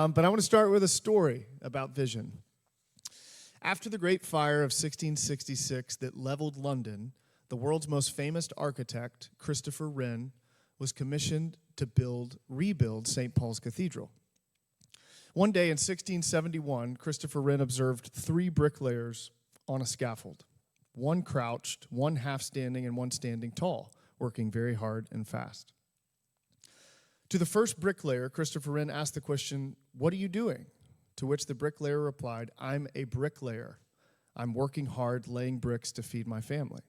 But I want to start with a story about vision. After the Great Fire of 1666 that leveled London, the world's most famous architect, Christopher Wren, was commissioned to rebuild St. Paul's Cathedral. One day in 1671, Christopher Wren observed 3 bricklayers on a scaffold, one crouched, one half standing, and one standing tall, working very hard and fast. To the first bricklayer, Christopher Wren asked the question, "What are you doing?" To which the bricklayer replied, "I'm a bricklayer. I'm working hard laying bricks to feed my family."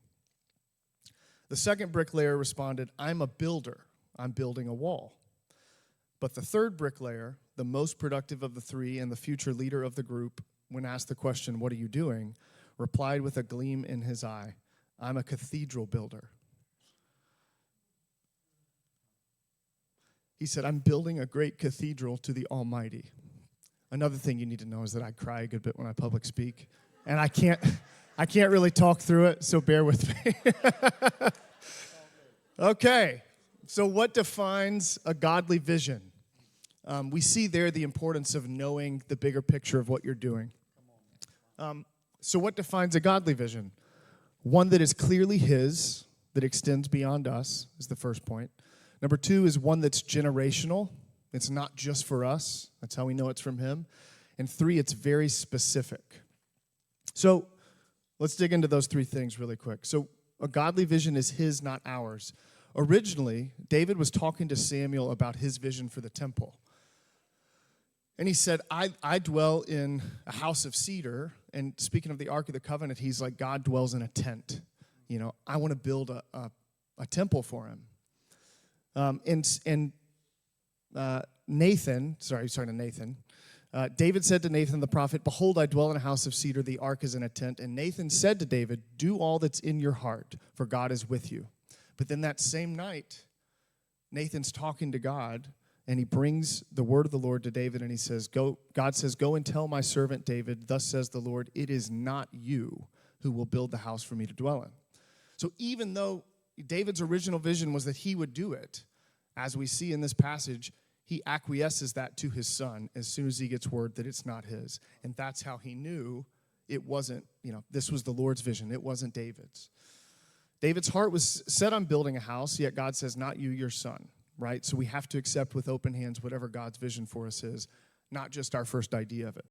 The second bricklayer responded, "I'm a builder. I'm building a wall." But the third bricklayer, the most productive of the 3 and the future leader of the group, when asked the question, "What are you doing?" replied with a gleam in his eye, "I'm a cathedral builder." He said, "I'm building a great cathedral to the Almighty." Another thing you need to know is that I cry a good bit when I public speak, and I can't really talk through it, so bear with me. Okay, so what defines a godly vision? We see there the importance of knowing the bigger picture of what you're doing. So what defines a godly vision? One that is clearly His, that extends beyond us, is the first point. Number 2 is one that's generational. It's not just for us. That's how we know it's from Him. And 3, it's very specific. So let's dig into those 3 things really quick. So a godly vision is His, not ours. Originally, David was talking to Samuel about his vision for the temple. And he said, I dwell in a house of cedar. And speaking of the Ark of the Covenant, he's like, God dwells in a tent. You know, I want to build a temple for Him. Nathan, David said to Nathan the prophet, "Behold, I dwell in a house of cedar, the ark is in a tent." And Nathan said to David, "Do all that's in your heart, for God is with you." But then that same night, Nathan's talking to God, and he brings the word of the Lord to David, and he says, God says, "Go and tell my servant David, thus says the Lord, it is not you who will build the house for me to dwell in." So even though David's original vision was that he would do it, as we see in this passage, he acquiesces that to his son as soon as he gets word that it's not his. And that's how he knew it wasn't, this was the Lord's vision. It wasn't David's. David's heart was set on building a house, yet God says, "Not you, your son," right? So we have to accept with open hands whatever God's vision for us is, not just our first idea of it.